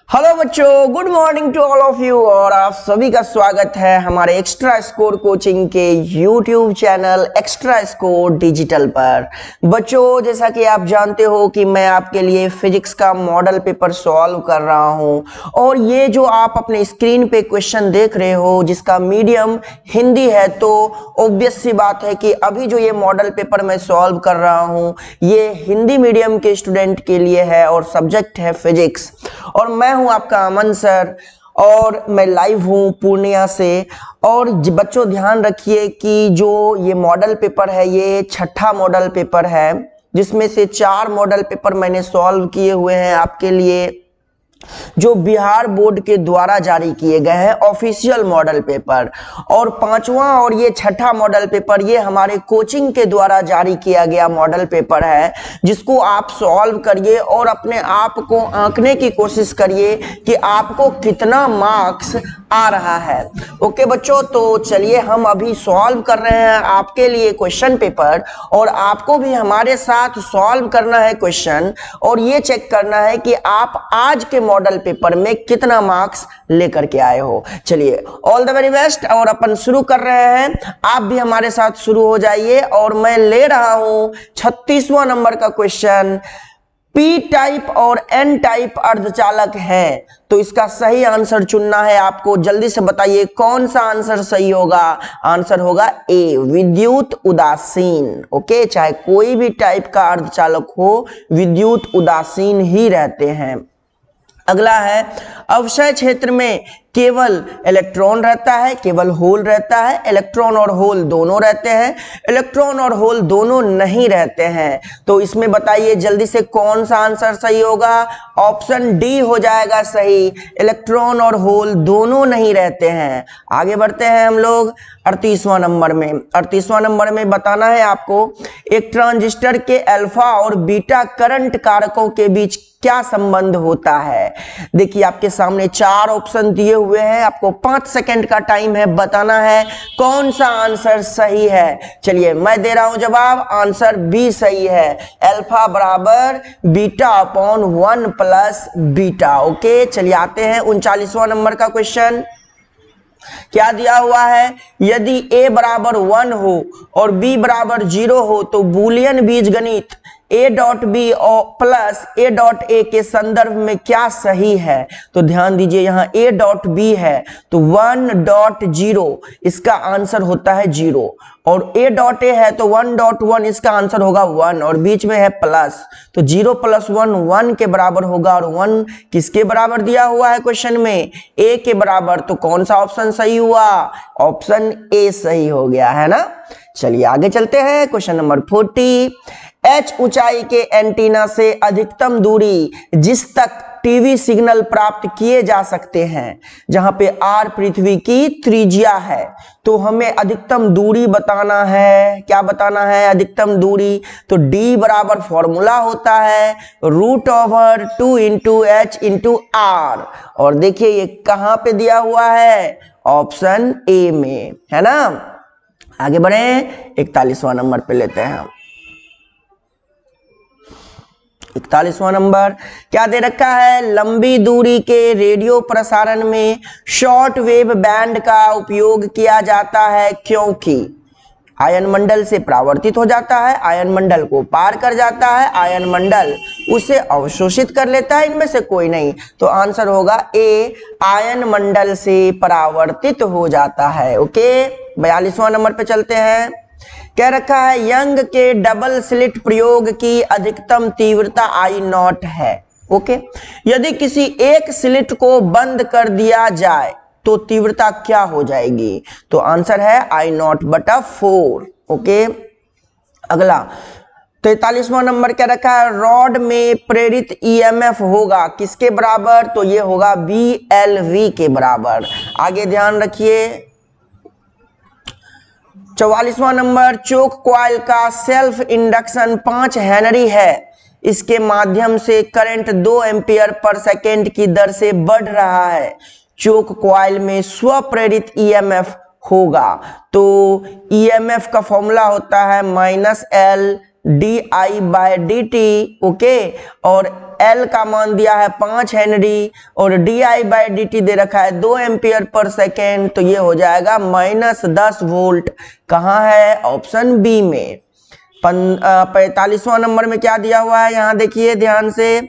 Hello बच्चों, good morning to all of you और आप सभी का स्वागत है हमारे एक्स्ट्रा स्कोर कोचिंग के YouTube channel extra score digital पर। बच्चों, जैसा कि आप जानते हो कि मैं आपके लिए फिजिक्स का मॉडल पेपर सॉल्व कर रहा हूं और ये जो आप अपने स्क्रीन पे क्वेश्चन देख रहे हो जिसका मीडियम हिंदी है, तो ऑब्वियस सी बात है कि अभी जो ये मॉडल पेपर मैं सॉल्व कर रहा हूं ये हिंदी मीडियम के स्टूडेंट के लिए है और सब्जेक्ट है फिजिक्स। और मैं हूं आपका अमन सर और मैं लाइव हूं पूर्णिया से। और बच्चों ध्यान रखिए कि जो ये मॉडल पेपर है ये छठा मॉडल पेपर है, जिसमें से 4 मॉडल पेपर मैंने सॉल्व किए हुए हैं आपके लिए, जो बिहार बोर्ड के द्वारा जारी किए गए हैं ऑफिशियल मॉडल पेपर। और 5वां और ये छठा मॉडल पेपर ये हमारे कोचिंग के द्वारा जारी किया गया मॉडल पेपर है, जिसको आप सॉल्व करिए और अपने आप को आंकने की कोशिश करिए कि आपको कितना मार्क्स आ रहा है। ओके बच्चों, तो चलिए हम अभी सॉल्व कर रहे हैं आपके लिए क्वेश्चन पेपर और आपको भी हमारे साथ सॉल्व करना है क्वेश्चन और ये चेक करना है कि आप आज के मॉडल पेपर में कितना मार्क्स लेकर के आए हो। चलिए, ऑल द वेरी बेस्ट और अपन शुरू कर रहे हैं। आप भी हमारे साथ शुरू हो जाइए और मैं ले रहा हूं 36वां नंबर का क्वेश्चन। पी टाइप और एन टाइप अर्धचालक है, तो इसका सही आंसर चुनना है आपको। जल्दी से बताइए कौन सा आंसर सही होगा। आंसर होगा ए, विद्युत उदासीन। ओके, चाहे कोई भी टाइप का अर्धचालक हो विद्युत उदासीन ही रहते हैं। अगला है, अवक्षय क्षेत्र में केवल इलेक्ट्रॉन रहता है, केवल होल रहता है, इलेक्ट्रॉन और होल दोनों रहते हैं, इलेक्ट्रॉन और होल दोनों नहीं रहते हैं। तो इसमें बताइए जल्दी से कौन सा आंसर सही होगा। ऑप्शन डी हो जाएगा सही, इलेक्ट्रॉन और होल दोनों नहीं रहते हैं। आगे बढ़ते हैं हम लोग 38वां नंबर में। 38वां नंबर में बताना है आपको, एक ट्रांजिस्टर के अल्फा और बीटा करंट कारकों के बीच क्या संबंध होता है। देखिए आपके सामने 4 ऑप्शन दिए हुए हैं, आपको 5 सेकंड का टाइम है, बताना है कौन सा आंसर सही है। चलिए मैं दे रहा हूं जवाब, आंसर बी सही है, अल्फा बराबर beta upon 1 plus beta. Okay, चलिए आते हैं 39वां नंबर का क्वेश्चन। क्या दिया हुआ है, यदि a बराबर 1 हो और b बराबर 0 हो तो बूलियन बीजगणित a डॉट बी और प्लस a डॉट ए के संदर्भ में क्या सही है। तो ध्यान दीजिए यहाँ a डॉट बी है तो 1 डॉट 0 इसका आंसर होता है 0 और a डॉट ए है तो 1 डॉट 1 इसका आंसर होगा 1 और बीच में है प्लस, तो 0 प्लस 1 1 के बराबर होगा और 1 किसके बराबर दिया हुआ है क्वेश्चन में, a के बराबर। तो कौन सा ऑप्शन सही हुआ, ऑप्शन ए सही हो गया है ना। चलिए आगे चलते हैं, क्वेश्चन नंबर 40। H ऊंचाई के एंटीना से अधिकतम दूरी जिस तक टीवी सिग्नल प्राप्त किए जा सकते हैं, जहां पे r पृथ्वी की त्रिज्या है, तो हमें अधिकतम दूरी बताना है। क्या बताना है, अधिकतम दूरी। तो d बराबर फॉर्मूला होता है √2 इंटू h इंटू r। और देखिए ये कहां पे दिया हुआ है, ऑप्शन ए में, है ना। आगे बढ़े, 41वां नंबर पे लेते हैं हम। 41वां नंबर क्या दे रखा है, लंबी दूरी के रेडियो प्रसारण में शॉर्ट वेव बैंड का उपयोग किया जाता है क्योंकि आयन मंडल से परावर्तित हो जाता है, आयन मंडल को पार कर जाता है, आयन मंडल उसे अवशोषित कर लेता है, इनमें से कोई नहीं। तो आंसर होगा ए, आयन मंडल से परावर्तित हो जाता है। ओके, 42वां नंबर पे चलते हैं। कह रखा है, यंग के डबल स्लिट प्रयोग की अधिकतम तीव्रता I0 है। ओके, यदि किसी एक स्लिट को बंद कर दिया जाए तो तीव्रता क्या हो जाएगी। तो आंसर है I0/4। ओके, अगला 43वां नंबर क्या रखा है, रॉड में प्रेरित ईएमएफ होगा किसके बराबर। तो ये होगा BLV के बराबर। आगे ध्यान रखिए 44वां नंबर, चोक कॉइल का सेल्फ इंडक्शन 5 हेनरी है, इसके माध्यम से करंट 2 एम्पियर पर सेकेंड की दर से बढ़ रहा है, चोक कॉइल में स्वप्रेरित ईएमएफ होगा। तो ईएमएफ का फॉर्मूला होता है -L di/dt, ओके। और L का मान दिया है 5 हेनरी और di/dt दे रखा है 2 एम्पियर पर सेकेंड, तो ये हो जाएगा -10 वोल्ट। कहाँ है? ऑप्शन बी में। 45वां नंबर में क्या दिया हुआ है यहां देखिए ध्यान से,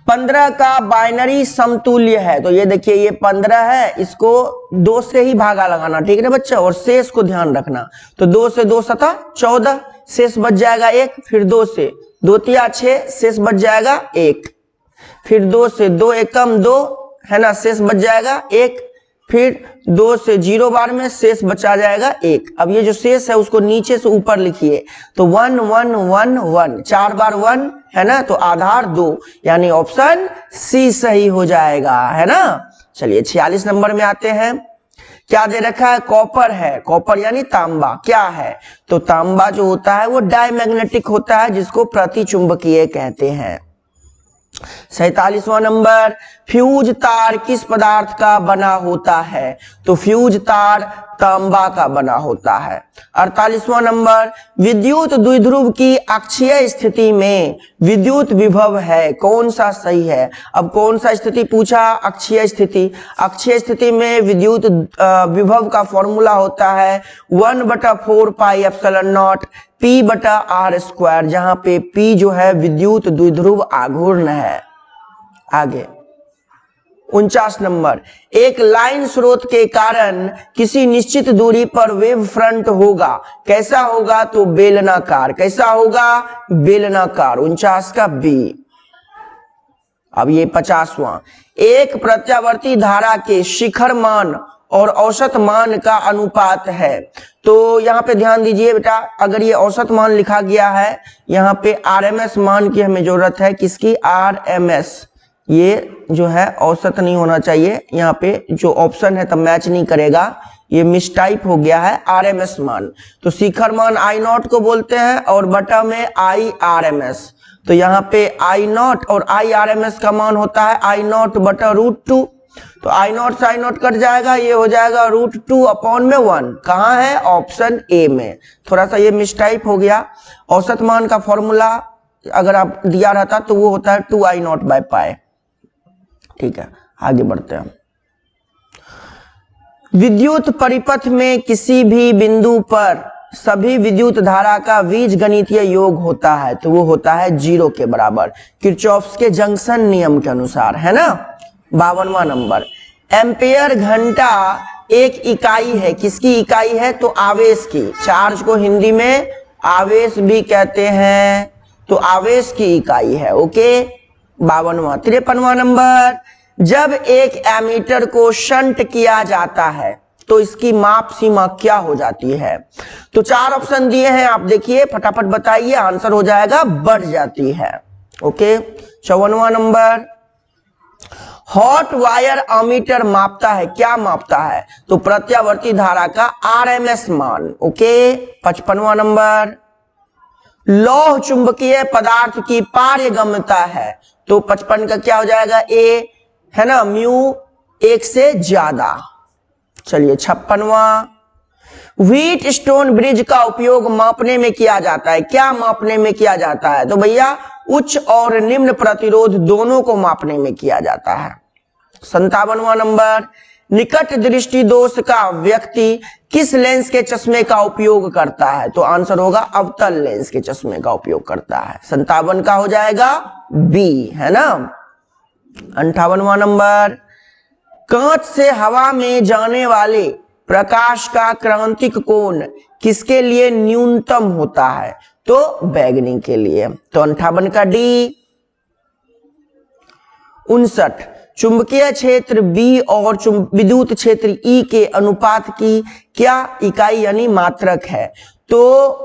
15 का बाइनरी समतुल्य है। तो ये देखिए ये 15 है, इसको 2 से ही भागा लगाना, ठीक है ना बच्चा, और शेष को ध्यान रखना। तो 2 से 2 सता 14, शेष बच जाएगा 1, फिर 2 से 2 तिया 6, शेष बच जाएगा 1, फिर 2 से 2 एकम 2 है ना, शेष बच जाएगा 1, फिर 2 से 0 बार में शेष बचा जाएगा 1। अब ये जो शेष है उसको नीचे से ऊपर लिखिए, तो 1 1 1 1, 4 बार 1 है ना, तो आधार 2, यानी ऑप्शन सी सही हो जाएगा, है ना। चलिए 46 नंबर में आते हैं। क्या दे रखा है? कॉपर है। कॉपर यानी तांबा। क्या है? तो तांबा जो होता है वो डायमैग्नेटिक होता है, जिसको प्रतिचुंबकीय कहते हैं। 47वां नंबर, फ्यूज तार किस पदार्थ का बना होता है? तो फ्यूज तार तांबा का बना होता है। 48वां नंबर, विद्युत द्विध्रुव की अक्षीय स्थिति में विद्युत विभव है, कौन सा सही है? अब कौन सा स्थिति पूछा? अक्षीय स्थिति। अक्षीय स्थिति में विद्युत विभव का फॉर्मूला होता है 1/4 पाई एप्सिलॉन नॉट P/r², जहां पे P जो है विद्युत द्विध्रुव आघूर्ण है। आगे 49 नंबर, एक लाइन स्रोत के कारण किसी निश्चित दूरी पर वेव फ्रंट होगा, कैसा होगा? तो बेलनाकार। कैसा होगा? बेलनाकार। 49 का बी। अब ये 50वां, एक प्रत्यावर्ती धारा के शिखर मान और औसत मान का अनुपात है। तो यहाँ पे ध्यान दीजिए बेटा, अगर ये औसत मान लिखा गया है, यहाँ पे आरएमएस मान की हमें जरूरत है। किसकी? आरएमएस। ये जो है औसत नहीं होना चाहिए, यहाँ पे जो ऑप्शन है तब मैच नहीं करेगा, ये मिसटाइप हो गया है। आरएमएस मान, तो शिखर मान आई नॉट को बोलते हैं और बटा में आई आरएमएस। तो यहाँ पे आई नॉट और आई आरएमएस का मान होता है आई नॉट बटा √2। तो आई नॉट से आई नॉट कट जाएगा, ये हो जाएगा √2/1। कहाँ है? ऑप्शन ए में। थोड़ा सा ये मिसटाइप हो गया। औसत मान का फॉर्मूला अगर आप दिया रहता तो वो होता है 2I0/π। ठीक है, आगे बढ़ते हैं। विद्युत परिपथ में किसी भी बिंदु पर सभी विद्युत धारा का बीजगणितीय योग होता है, तो वो होता है 0 के बराबर, किरचॉफ्स के जंक्शन नियम के अनुसार, है ना। 52वां नंबर, एम्पियर घंटा एक इकाई है। किसकी इकाई है? तो आवेश की। चार्ज को हिंदी में आवेश भी कहते हैं, तो आवेश की इकाई है। ओके। 52वां। 53वां नंबर, जब एक एमीटर को शंट किया जाता है तो इसकी माप सीमा क्या हो जाती है? तो 4 ऑप्शन दिए हैं, आप देखिए फटाफट बताइए, आंसर हो जाएगा बढ़ जाती है। ओके। 54वां नंबर, हॉट वायर अमीटर मापता है, क्या मापता है? तो प्रत्यावर्ती धारा का आरएमएस मान। ओके। 55वां नंबर, लौह चुंबकीय पदार्थ की पारगम्यता है, तो 55 का क्या हो जाएगा? ए, है ना, म्यू 1 से ज्यादा। चलिए 56वां, व्हीट स्टोन ब्रिज का उपयोग मापने में किया जाता है, क्या मापने में किया जाता है? तो भैया उच्च और निम्न प्रतिरोध दोनों को मापने में किया जाता है। 57वां नंबर, निकट दृष्टि दोष का व्यक्ति किस लेंस के चश्मे का उपयोग करता है? तो आंसर होगा अवतल लेंस के चश्मे का उपयोग करता है। 57 का हो जाएगा बी, है ना। 58वां नंबर, कांच से हवा में जाने वाले प्रकाश का क्रांतिक कोण किसके लिए न्यूनतम होता है? तो बैगनी के लिए। तो 58 का डी। 59, चुंबकीय क्षेत्र बी और विद्युत क्षेत्र ई के अनुपात की क्या इकाई यानी मात्रक है? तो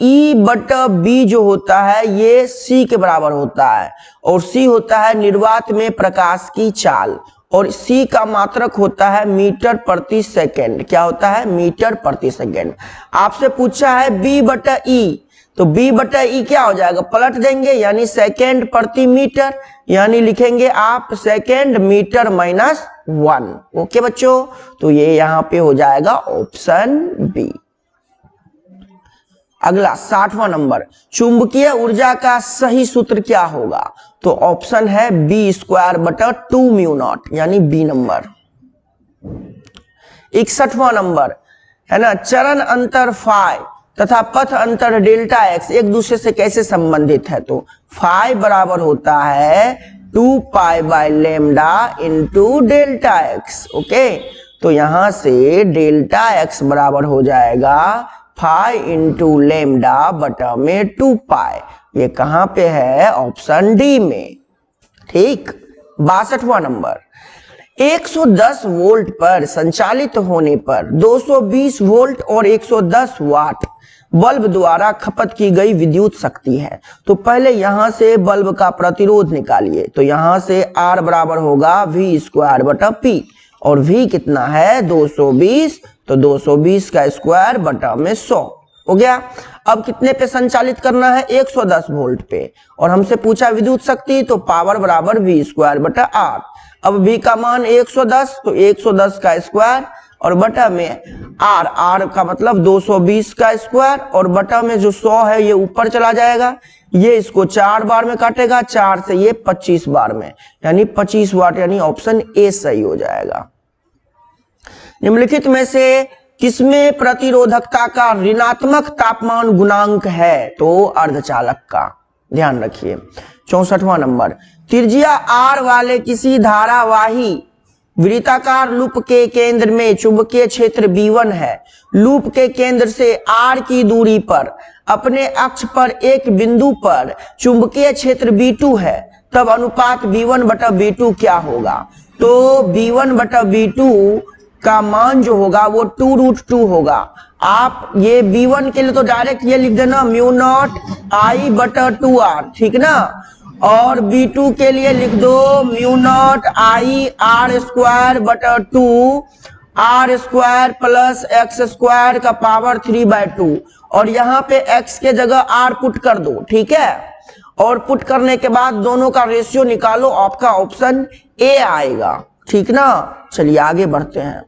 E/B जो होता है ये C के बराबर होता है, और C होता है निर्वात में प्रकाश की चाल, और C का मात्रक होता है मीटर प्रति सेकेंड। क्या होता है? मीटर प्रति सेकेंड। आपसे पूछा है B/E, तो B/E क्या हो जाएगा? पलट देंगे, यानी सेकेंड प्रति मीटर, यानी लिखेंगे आप सेकेंड मीटर -1। ओके बच्चों, तो ये यहां पे हो जाएगा ऑप्शन बी। अगला 60वां नंबर, चुंबकीय ऊर्जा का सही सूत्र क्या होगा? तो ऑप्शन है b²/2μ0 यानी बी नंबर। 61वां नंबर है ना, चरण अंतर फाई तथा पथ अंतर डेल्टा एक्स एक दूसरे से कैसे संबंधित है? तो फाई बराबर होता है 2π/λ इंटू डेल्टा एक्स। ओके, तो यहां से डेल्टा एक्स बराबर हो जाएगा फाई इंटू लेमडा बटा में 2π। ये कहां पे है? ऑप्शन डी में। ठीक। 62वां नंबर, 110 वोल्ट पर संचालित होने पर 220 वोल्ट और 110 वाट बल्ब द्वारा खपत की गई विद्युत शक्ति है। तो पहले यहां से बल्ब का प्रतिरोध निकालिए। तो यहां से R बराबर होगा V²/P और V कितना है? 220, तो 220 का स्क्वायर बटा में 100 हो गया। अब कितने पे संचालित करना है? 110 वोल्ट पे, और हमसे पूछा विद्युत शक्ति, तो पावर बराबर V²/R। अब V का मान 110, तो 110 का स्क्वायर और बटा में R का मतलब 220 का स्क्वायर और बटा में जो 100 है ये ऊपर चला जाएगा, ये इसको 4 बार में काटेगा, 4 से ये 25 बार में, यानी 25 वाट, यानी ऑप्शन ए सही हो जाएगा। निम्नलिखित में से किसमें प्रतिरोधकता का ऋणात्मक तापमान गुणांक है? तो अर्धचालक का। ध्यान रखिए। 64वां नंबर, त्रिज्या R वाले किसी धारावाही वृत्ताकार लूप के केंद्र में चुंबकीय क्षेत्र B1 है। लूप के केंद्र से R की दूरी पर अपने अक्ष पर एक बिंदु पर चुंबकीय क्षेत्र B2 है, तब अनुपात B1/B2 क्या होगा? तो B1/B2 का मान जो होगा वो 2√2 होगा। आप ये B1 के लिए तो डायरेक्ट ये लिख देना μ0I/2R, ठीक ना, और B2 के लिए लिख दो μ0I/R² R² प्लस x² का पावर 3/2, और यहाँ पे x के जगह R पुट कर दो। ठीक है, और पुट करने के बाद दोनों का रेशियो निकालो, आपका ऑप्शन ए आएगा। ठीक ना, चलिए आगे बढ़ते हैं।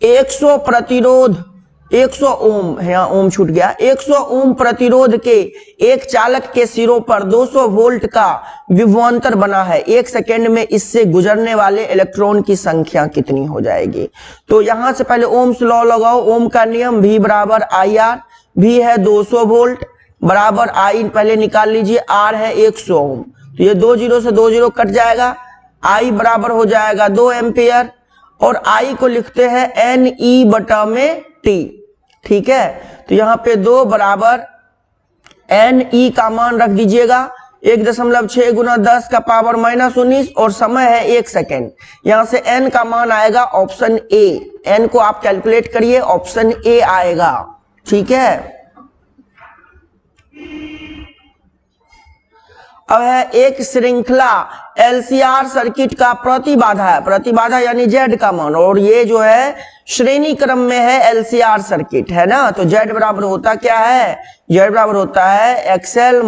100 प्रतिरोध 100 ओम है, यहाँ ओम छूट गया। 100 ओम प्रतिरोध के एक चालक के सिरों पर 200 वोल्ट का विभवांतर बना है। 1 सेकेंड में इससे गुजरने वाले इलेक्ट्रॉन की संख्या कितनी हो जाएगी? तो यहां से पहले ओम्स लॉ लगाओ। ओम का नियम V बराबर IR, V है 200 वोल्ट बराबर I पहले निकाल लीजिए, R है 100 ओम, तो ये 2 0 से 2 0 कट जाएगा। I बराबर हो जाएगा 2 एम्पियर, और I को लिखते हैं NE/T। ठीक है, तो यहाँ पे 2 बराबर NE का मान रख दीजिएगा 1.6 × 10 का पावर -19, और समय है 1 सेकेंड। यहां से N का मान आएगा ऑप्शन ए। N को आप कैलकुलेट करिए, ऑप्शन ए आएगा। ठीक है, अब है एक श्रृंखला LCR सर्किट का प्रतिबाधा है, प्रतिबाधा यानी Z का मान, और ये जो है श्रेणी क्रम में है LCR सर्किट, है ना। तो Z बराबर होता क्या है? Z बराबर होता है XL -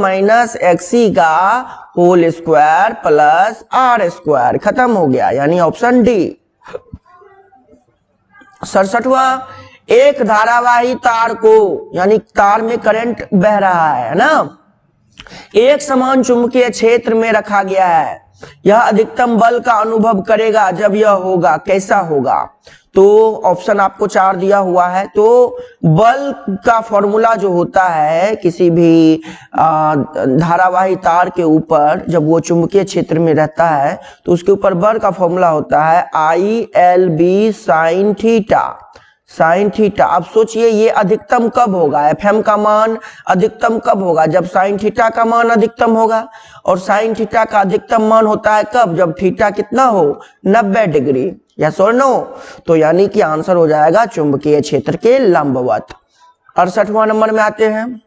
XC का होल स्क्वायर प्लस R²। खत्म हो गया, यानी ऑप्शन डी। 67वां, एक धारावाही तार को, यानी तार में करंट बह रहा है ना, एक समान चुंबकीय क्षेत्र में रखा गया है। यह अधिकतम बल का अनुभव करेगा जब यह होगा, कैसा होगा? तो ऑप्शन आपको 4 दिया हुआ है। तो बल का फॉर्मूला जो होता है किसी भी धारावाही तार के ऊपर, जब वो चुंबकीय क्षेत्र में रहता है तो उसके ऊपर बल का फॉर्मूला होता है ILB sin theta, sine theta. अब सोचिए ये अधिकतम कब होगा? FM का मान अधिकतम कब होगा? जब साइन थीटा का मान अधिकतम होगा, और साइन थीटा का अधिकतम मान होता है कब? जब थीटा कितना हो? 90 डिग्री। यस और नो? तो यानी कि आंसर हो जाएगा चुंबकीय क्षेत्र के लंबवत। 68वां नंबर में आते हैं।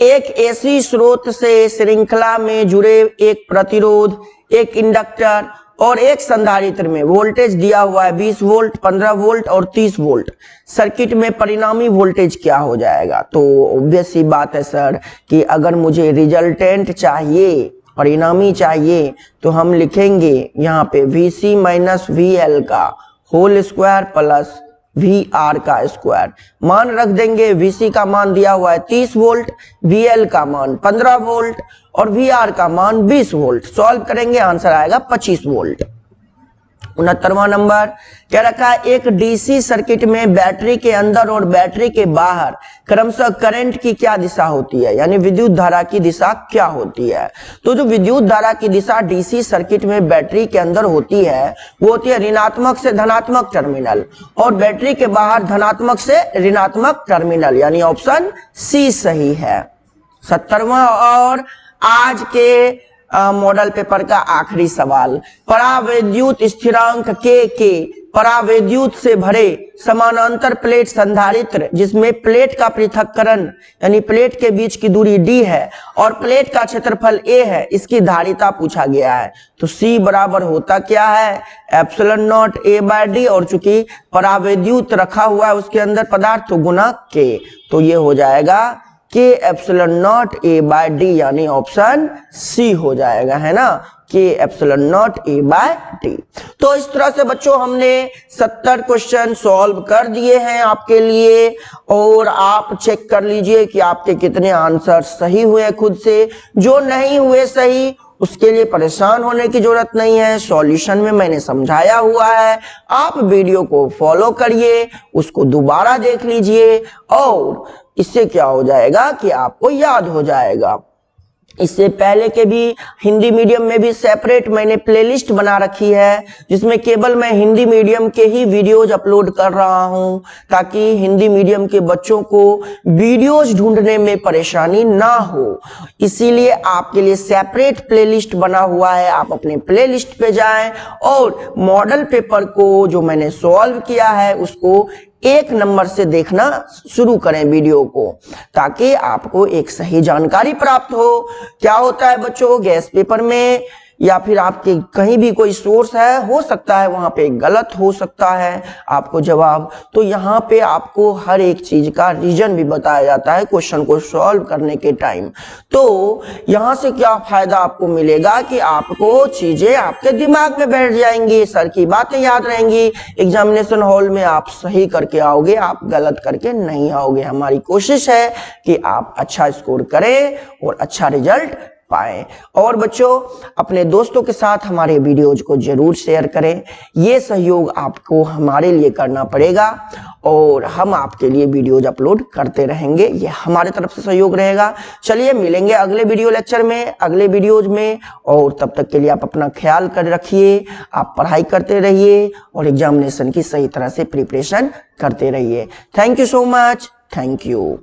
एक AC स्रोत से श्रृंखला में जुड़े एक प्रतिरोध, एक इंडक्टर और एक संधारित्र में वोल्टेज दिया हुआ है 20 वोल्ट, 15 वोल्ट और 30 वोल्ट। सर्किट में परिणामी वोल्टेज क्या हो जाएगा? तो ऑब्वियस सी बात है सर कि अगर मुझे रिजल्टेंट चाहिए, परिणामी चाहिए, तो हम लिखेंगे यहाँ पे VC - VL का होल स्क्वायर प्लस VR का स्क्वायर। मान रख देंगे, VC का मान दिया हुआ है 30 वोल्ट, VL का मान 15 वोल्ट और VR का मान 20 वोल्ट। सॉल्व करेंगे, आंसर आएगा 25 वोल्ट। 69वां नंबर क्या रखा है, एक डीसी सर्किट में बैटरी के अंदर और बैटरी के बाहर क्रमशः करंट की क्या दिशा होती है, यानी विद्युत धारा की दिशा क्या होती है। तो जो विद्युत धारा की दिशा डीसी सर्किट में बैटरी के अंदर होती है वो होती है ऋणात्मक से धनात्मक टर्मिनल और बैटरी के बाहर धनात्मक से ऋणात्मक टर्मिनल, यानी ऑप्शन सी सही है। 70वां और आज के मॉडल पेपर का आखिरी सवाल, परावैद्युत स्थिरांक के परावैद्युत से भरे समानांतर प्लेट संधारित्र जिसमें प्लेट का पृथक्करण यानी प्लेट के बीच की दूरी d है और प्लेट का क्षेत्रफल a है, इसकी धारिता पूछा गया है। तो C बराबर होता क्या है, epsilon not a by d, और चूंकि परावैद्युत रखा हुआ है उसके अंदर पदार्थ तो गुना k, तो ये हो जाएगा के epsilon naught A by D, यानी ऑप्शन सी हो जाएगा, है ना, के epsilon naught A by D. तो इस तरह से बच्चों हमने 70 क्वेश्चन सॉल्व कर दिए हैं आपके लिए, और आप चेक कर लीजिए कि आपके कितने आंसर सही हुए खुद से। जो नहीं हुए सही उसके लिए परेशान होने की जरूरत नहीं है, सॉल्यूशन में मैंने समझाया हुआ है, आप वीडियो को फॉलो करिए, उसको दोबारा देख लीजिए और इससे क्या हो जाएगा कि आपको याद हो जाएगा। इससे पहले के भी हिंदी मीडियम में भी सेपरेट मैंने प्लेलिस्ट बना रखी है जिसमें केवल मैं हिंदी मीडियम के ही वीडियोज अपलोड कर रहा हूं ताकि हिंदी मीडियम के बच्चों को वीडियोज ढूंढने में परेशानी ना हो, इसीलिए आपके लिए सेपरेट प्लेलिस्ट बना हुआ है। आप अपने प्लेलिस्ट पे जाएं और मॉडल पेपर को जो मैंने सॉल्व किया है उसको 1 नंबर से देखना शुरू करें वीडियो को, ताकि आपको एक सही जानकारी प्राप्त हो। क्या होता है बच्चों, गैस पेपर में या फिर आपके कहीं भी कोई सोर्स है, हो सकता है वहां पे गलत हो सकता है आपको जवाब, तो यहाँ पे आपको हर एक चीज का रीजन भी बताया जाता है क्वेश्चन को सॉल्व करने के टाइम। तो यहाँ से क्या फायदा आपको मिलेगा कि आपको चीजें आपके दिमाग में बैठ जाएंगी, सर की बातें याद रहेंगी, एग्जामिनेशन हॉल में आप सही करके आओगे, आप गलत करके नहीं आओगे। हमारी कोशिश है कि आप अच्छा स्कोर करें और अच्छा रिजल्ट पाए। और बच्चों अपने दोस्तों के साथ हमारे वीडियोज को जरूर शेयर करें, ये सहयोग आपको हमारे लिए करना पड़ेगा और हम आपके लिए वीडियोज अपलोड करते रहेंगे, ये हमारे तरफ से सहयोग रहेगा। चलिए मिलेंगे अगले वीडियो लेक्चर में, अगले वीडियोज में, और तब तक के लिए आप अपना ख्याल कर रखिए, आप पढ़ाई करते रहिए और एग्जामिनेशन की सही तरह से प्रिपरेशन करते रहिए। Thank you so much, thank you.